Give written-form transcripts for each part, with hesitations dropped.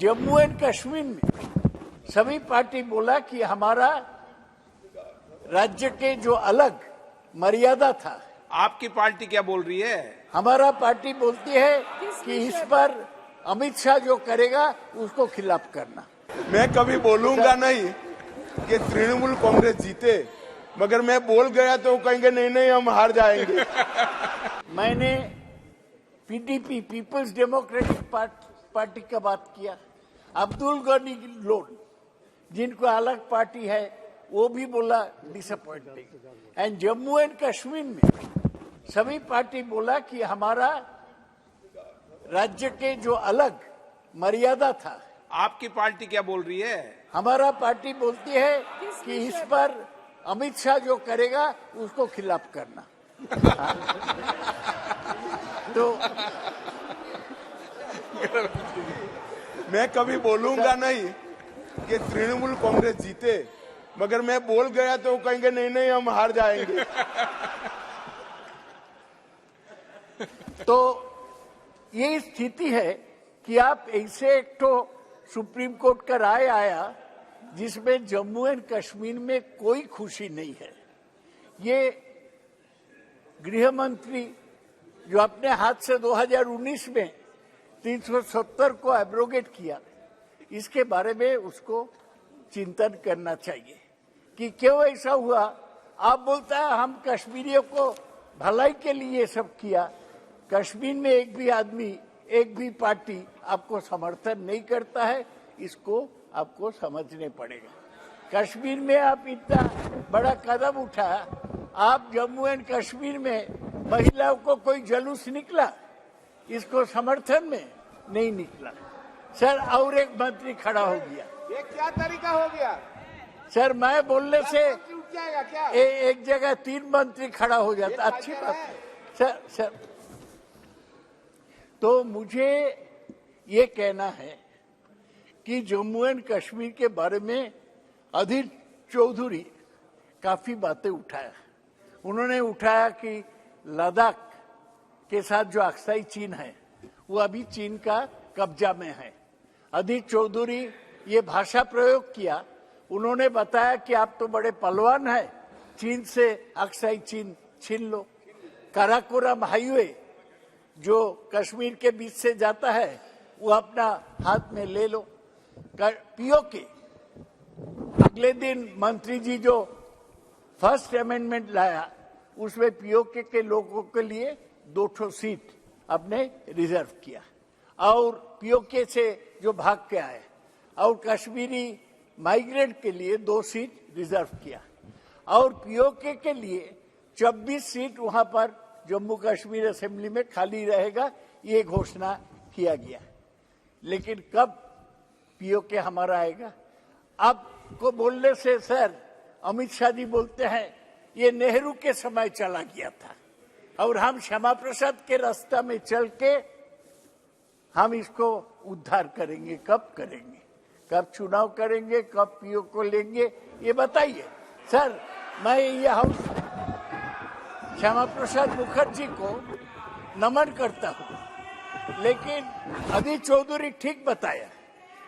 Jammu and Kashmir में सभी party बोला कि हमारा राज्य के जो अलग मर्यादा था। आपकी पार्टी क्या बोल रही है? हमारा पार्टी बोलती है कि इस पर अमित शाह जो करेगा उसको खिलाफ करना। मैं कभी बोलूंगा नहीं कि तृणमूल कांग्रेस जीते, मगर मैं बोल गया तो कहेंगे नहीं नहीं हम हार जाएंगे। मैंने पीडीपी पीपल्स डेमोक्रेटिक पार्टी का बात किया। अब्दुल गनी लोन जिनको अलग पार्टी है वो भी बोला disappointing. And Jammu and Kashmir में सभी पार्टी बोला कि हमारा राज्य के जो अलग मर्यादा था। आपकी पार्टी क्या बोल रही है? हमारा पार्टी बोलती है कि इस पर अमित शाह जो करेगा उसको खिलाफ करना। तो मैं कभी बोलूंगा नहीं कि तृणमूल कांग्रेस जीते, मगर मैं बोल गया तो कहेंगे नहीं नहीं हम हार जाएंगे। तो ये स्थिति है कि आप ऐसे एक तो सुप्रीम कोर्ट का राय आया जिसमें जम्मू एंड कश्मीर में कोई खुशी नहीं है। ये गृह मंत्री जो अपने हाथ से 2019 में 370 को एब्रोगेट किया, इसके बारे में उसको चिंतन करना चाहिए कि क्यों ऐसा हुआ। आप बोलता है हम कश्मीरियों को भलाई के लिए सब किया। कश्मीर में एक भी आदमी, एक भी पार्टी आपको समर्थन नहीं करता है, इसको आपको समझने पड़ेगा। कश्मीर में आप इतना बड़ा कदम उठाया, आप जम्मू एंड कश्मीर में महिलाओं को कोई जुलूस निकला, इसको समर्थन में नहीं निकला। सर और एक मंत्री खड़ा हो गया। ये क्या तरीका हो गया? सर मैं बोलने से उठ जाएगा क्या? एक जगह 3 मंत्री खड़ा हो जाता, अच्छी बात है। सर तो मुझे ये कहना है कि जम्मू एंड कश्मीर के बारे में अधीर चौधरी काफी बातें उठाया। उन्होंने उठाया कि लद्दाख के साथ जो अक्साई चीन है वो अभी चीन का कब्जा में है। अधीर चौधरी ये भाषा प्रयोग किया। उन्होंने बताया कि आप तो बड़े पहलवान हैं, चीन से अक्साई चीन छीन लो। काराकोरम हाईवे जो कश्मीर के बीच से जाता है वो अपना हाथ में ले लो। पीओके अगले दिन मंत्री जी जो फर्स्ट अमेंडमेंट लाया उसमें पीओके के लोगों के लिए 2 सीट अपने रिजर्व किया और पीओके से जो भाग के आए और कश्मीरी माइग्रेंट के लिए 2 सीट रिजर्व किया और पीओके के लिए 26 सीट वहां पर जम्मू कश्मीर असेंबली में खाली रहेगा, ये घोषणा किया गया। लेकिन कब पीओके हमारा आएगा? आपको बोलने से सर अमित शाह जी बोलते हैं ये नेहरू के समय चला गया था और हम श्यामा प्रसाद के रास्ता में चल के हम इसको उद्धार करेंगे। कब करेंगे? कब चुनाव करेंगे? कब पीओ को लेंगे? ये बताइए सर। मैं ये हाउस श्यामा प्रसाद मुखर्जी को नमन करता हूं, लेकिन अधीर चौधरी ठीक बताया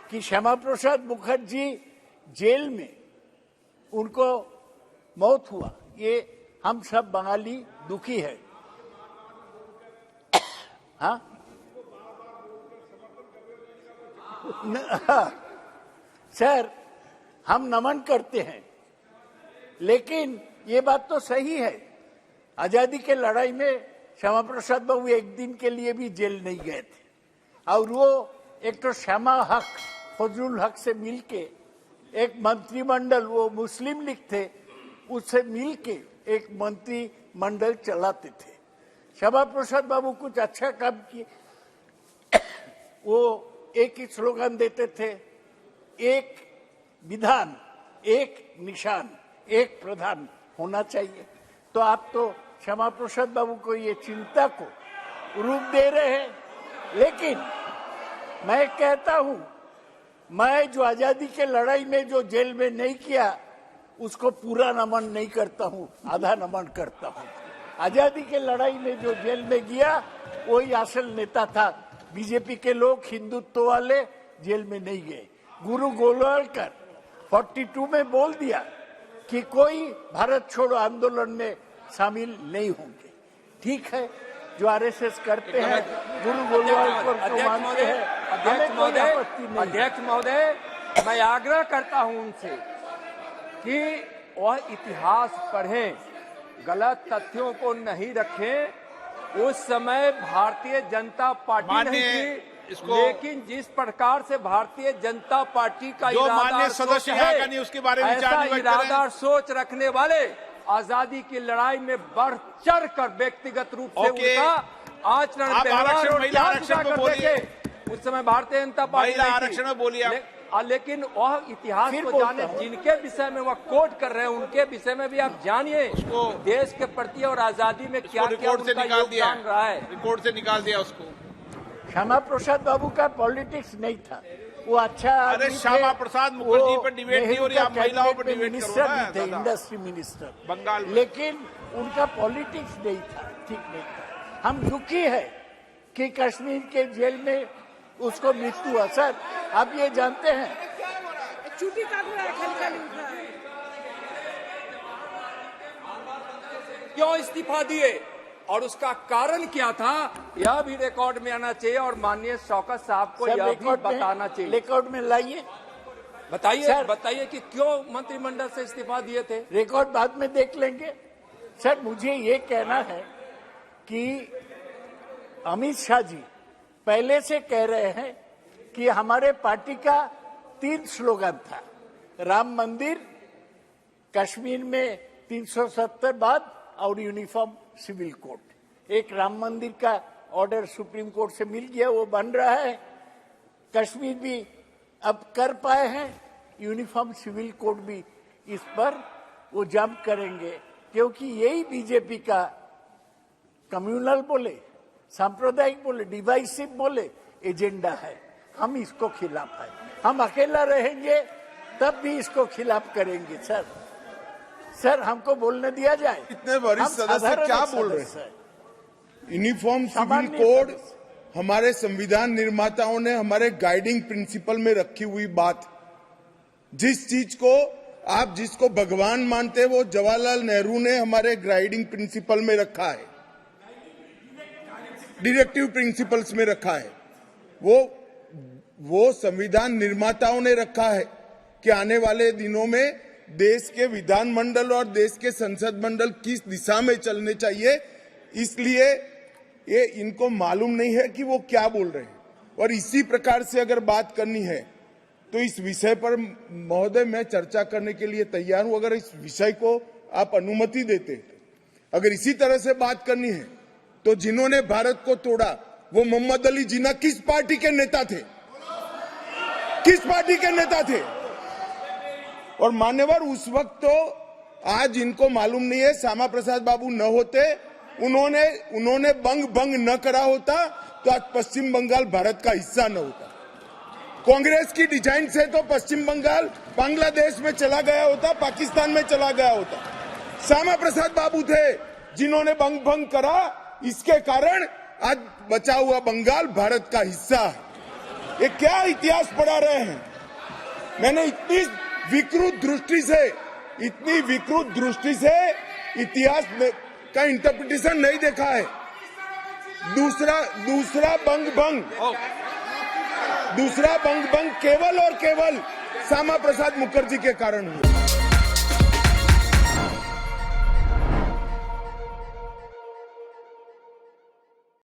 कि श्यामा प्रसाद मुखर्जी जेल में उनको मौत हुआ, ये हम सब बंगाली दुखी है। हाँ सर हम नमन करते हैं, लेकिन ये बात तो सही है आजादी के लड़ाई में श्यामा प्रसाद बाबू एक दिन के लिए भी जेल नहीं गए थे और वो एक तो श्यामा हक फजलुल हक से मिलके एक मंत्रिमंडल, वो मुस्लिम लीग थे, उससे मिलके एक मंत्रिमंडल चलाते थे। श्यामा प्रसाद बाबू कुछ अच्छा काम किए। वो एक ही स्लोगन देते थे, एक विधान, एक निशान, एक प्रधान होना चाहिए। तो आप तो श्यामा प्रसाद बाबू को ये चिंता को रूप दे रहे हैं, लेकिन मैं कहता हूं मैं जो आजादी के लड़ाई में जो जेल में नहीं किया उसको पूरा नमन नहीं करता हूं, आधा नमन करता हूं। आजादी के लड़ाई में जो जेल में गया वही असल नेता था। बीजेपी के लोग हिंदुत्व वाले जेल में नहीं गए। गुरु गोलवलकर 42 में बोल दिया कि कोई भारत छोड़ो आंदोलन में शामिल नहीं होंगे। ठीक है, जो आरएसएस करते हैं, गुरु गोलवलकर को मानते हैं, हमें कोई आपत्ति नहीं। अध्यक्ष महोदय, मैं आग्रह करता हूं उनसे कि वह इतिहास पढ़ें, गलत तथ्यों को नहीं रखें। उस समय भारतीय जनता पार्टी नहीं थी, लेकिन जिस प्रकार से भारतीय जनता पार्टी का जो इरादा माननीय सदस्य यहाँ का नहीं, उसके बारे में विचार ऐसा इरादा और सोच रखने वाले आजादी की लड़ाई में बढ़ चढ़ कर व्यक्तिगत रूप से उनका आचरण, व्यवहार और त्याग करते थे। उस समय भारतीय जनता पार्टी आरक्षण में बोलिए, लेकिन वह इतिहास को जाने, जिनके विषय में वह कोट कर रहे हैं, उनके विषय में भी आप जानिए देश के प्रति और आजादी में क्या क्या उनका योगदान रहा है। रिकॉर्ड से निकाल दिया उसको। श्यामा प्रसाद बाबू का पॉलिटिक्स नहीं था, वो अच्छा। अरे श्यामा प्रसाद मुखर्जी पर डिबेट नहीं हो रही, आप महिलाओं पर डिबेट मिनिस्टर करो ना, थे, इंडस्ट्री मिनिस्टर बंगाल में। लेकिन उनका पॉलिटिक्स नहीं था, ठीक नहीं था। हम दुखी है कि कश्मीर के जेल में उसको मृत्यु हुआ। सर, आप ये जानते हैं, छुट्टी काट रहा है, खाली उठा है। क्यों इस्तीफा दिए और उसका कारण क्या था, यह भी रिकॉर्ड में आना चाहिए और माननीय शौकत साहब को यह भी बताना चाहिए। रिकॉर्ड में लाइए, बताइए कि क्यों मंत्रिमंडल से इस्तीफा दिए थे। रिकॉर्ड बाद में देख लेंगे। सर, मुझे ये कहना है कि अमित शाह जी पहले से कह रहे हैं कि हमारे पार्टी का 3 स्लोगन था, राम मंदिर, कश्मीर में 370 बाद और यूनिफॉर्म सिविल कोड। एक राम मंदिर का ऑर्डर सुप्रीम कोर्ट से मिल गया, वो बन रहा है। कश्मीर भी अब कर पाए हैं, यूनिफॉर्म सिविल कोड भी इस पर वो जंप करेंगे, क्योंकि यही बीजेपी का कम्युनल बोले, सांप्रदायिक बोले, डिवाइसिव बोले एजेंडा है। हम इसको खिलाफ है, हम अकेला रहेंगे तब भी इसको खिलाफ करेंगे। सर हमको बोलने दिया जाए। इतने वरिष्ठ सदस्य क्या बोल रहे हैं? यूनिफॉर्म सिविल कोड हमारे संविधान निर्माताओं ने हमारे गाइडिंग प्रिंसिपल में रखी हुई बात, जिस चीज को आप जिसको भगवान मानते हैं, वो जवाहरलाल नेहरू ने हमारे गाइडिंग प्रिंसिपल में रखा है, डायरेक्टिव प्रिंसिपल्स में रखा है। वो संविधान निर्माताओं ने रखा है कि आने वाले दिनों में देश के विधानमंडल और देश के संसद मंडल किस दिशा में चलने चाहिए। इसलिए ये इनको मालूम नहीं है कि वो क्या बोल रहे हैं। और इसी प्रकार से अगर बात करनी है तो इस विषय पर महोदय मैं चर्चा करने के लिए तैयार हूं, अगर इस विषय को आप अनुमति देते। अगर इसी तरह से बात करनी है तो जिन्होंने भारत को तोड़ा वो मोहम्मद अली जिन्ना किस पार्टी के नेता थे? किस पार्टी के नेता थे? और मान्यवर उस वक्त तो, आज इनको मालूम नहीं है, श्यामा प्रसाद बाबू न होते, उन्होंने भंग न करा होता तो आज पश्चिम बंगाल भारत का हिस्सा न होता। कांग्रेस की डिजाइन से तो पश्चिम बंगाल बांग्लादेश में चला गया होता, पाकिस्तान में चला गया होता। श्यामा प्रसाद बाबू थे जिन्होंने भंग करा, इसके कारण आज बचा हुआ बंगाल भारत का हिस्सा है। ये क्या इतिहास पढ़ा रहे हैं? मैंने इतनी विकृत दृष्टि से इतिहास का इंटरप्रिटेशन नहीं देखा है। दूसरा बंग केवल और केवल श्यामा प्रसाद मुखर्जी के कारण हुआ।